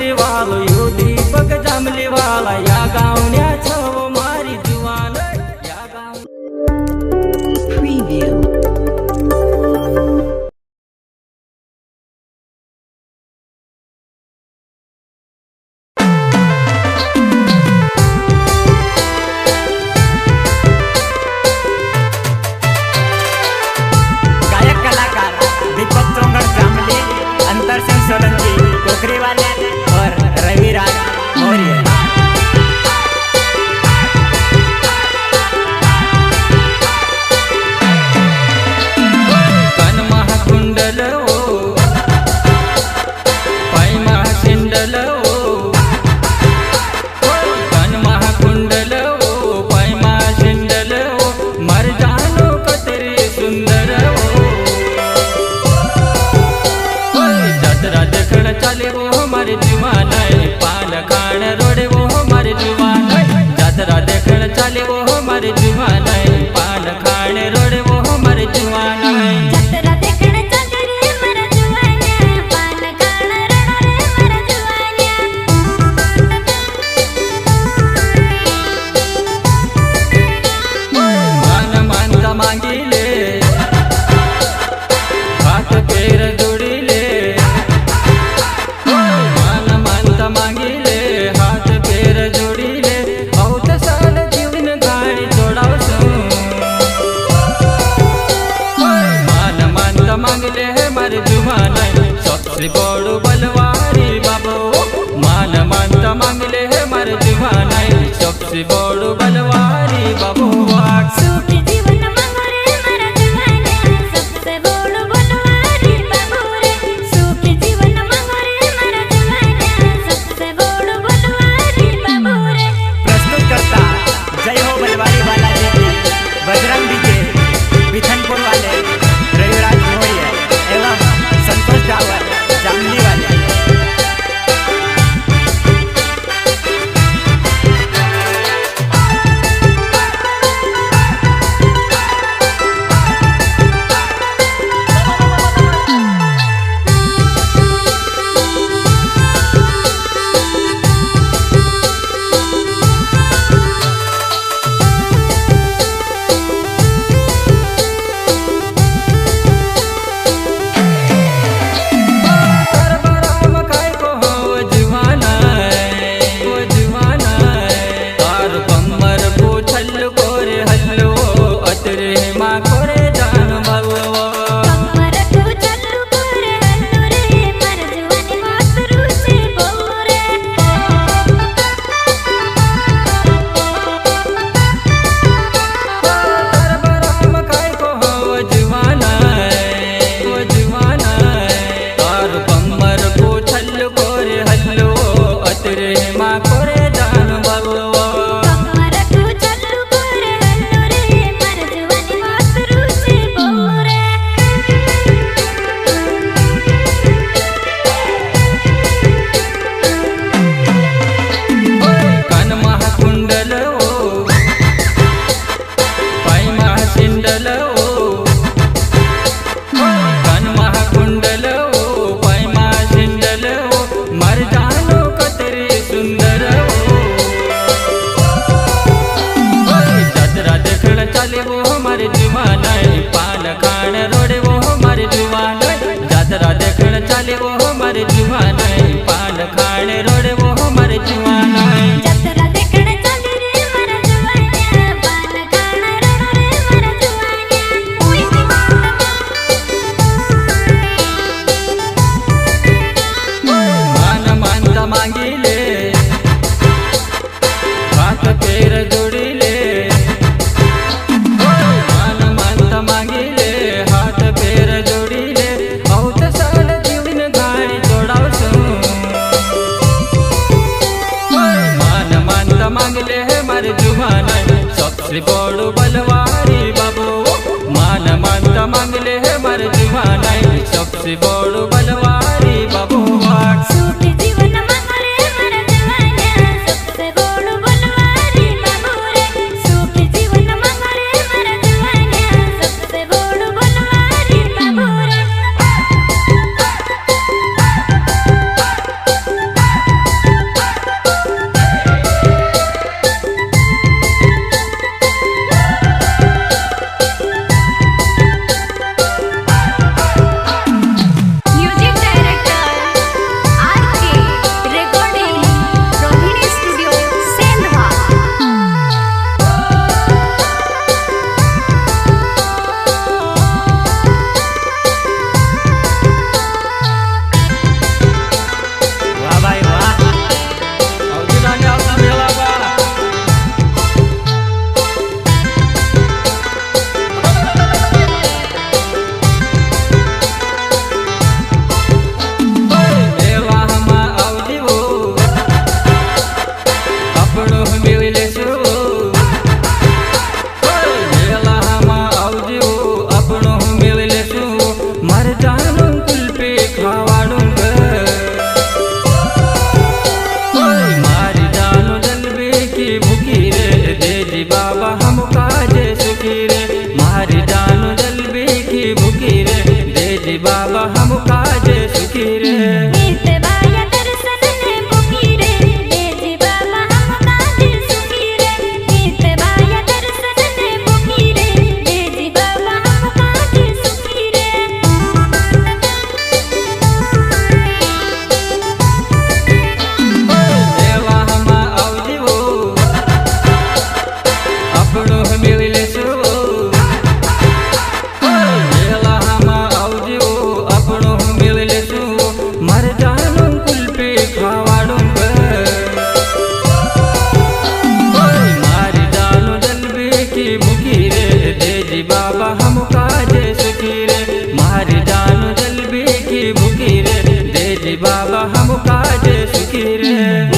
सासरी वालो यो दीपक जांभली वाला या गावण्या छव मारी जुवान या गाव Preview. गायक कलाकार दीपक चोंगड़ जांभली, अंतर सिंह सोलंकी कोकरी वाले और रविराज मौर्य। कन महाकुंडल ओ पाय महाशिंडल ओ कन महाकुंडल ओ पाय महाशिंडल ओ मर जानो कतरी सुंदर ओ जतरा देखण चाले वो हमारे जुवान पान खाण रोडे वो हमारे जुवान जतरा देखण चाले वो हमारे जुवान पान खाण रोडे वो हमारे जुवान जतरा देखण चाले रे मरा जुवान्या पान खाण रण रे मरा जुवान्या मान मानता मांगिले हाथ पैर जोड़िले मान मानता मांगिले हाथ पैर जोड़िले औत साल जीवन गाड़ी जोड़ावसु मान मानता मांगले है मारे जुवान सबसे बड़ो बलवारी बाबो मान मानता मांगले है मारे जुवान सबसे बड़ो बलवारी बाबो सुख जीवन मांगो रे मरा जुवान्या सबसे बड़ो बलवारी बाबू रे सुख जीवन मांगो रे मरा जुवान्या सबसे बड़ो बलवारी बाबू रे। प्रस्तुत करता जय हो बलवारी वाला जी बजरंग डीजे बिथनपुर वाले रविराज मौर्य एवं संतोष डावर जांभली वाले। करबराम काय को हो जुवाना ओ जुवाना तार कमर पूछल कोरे हल्लो अतरे मां कोरे जान भगवा कमर को चल्लू कोरे हल्लू रे मर जुवानी मातरू से बहु रे करबराम काय को हो जुवाना ओ जुवाना तार कमर पूछल कोरे हल्लो अतरे मां कोरे जान भगवा कमर को चल्लू कोरे हल्लू रे मर जुवानी मातरू से बहु रे। कन महाकुंडल ओ पाय महाशिंडल ओ कन महाकुंडल ओ पाय महाशिंडल ओ मर जानो कतरी सुंदर ओ जतरा देखण चाले वो हमारे जुवान पान खाण रोडे वो हमारे जुवान जतरा देखण चाले वो हमारे जुवान पान खाण रोडे वो हमारे जुवान जतरा देखण चाले रे मरा जुवान्या पान खाण रण रे मरा जुवान्या मान मानता मांगिले हाथ पैर जोड़िले मान मानता मांगिले हाथ पैर जोड़िले औत साल जीवन गाड़ी जोड़ावसु मान मानता मांगले है मारे जुवान सबसे बड़ो बलवारी बाबू मान मानता मांगले है मारे जुवान सबसे बड़ो बलवारी बाबू सुख जीवन मांगो रे मरा जुवान्या सबसे बड़ो बलवारी बाबू रे सुख जीवन मांगो रे मरा जुवान्या सबसे बड़ो बलवारी बाबू रे। बाबा हम काज सुखी रे।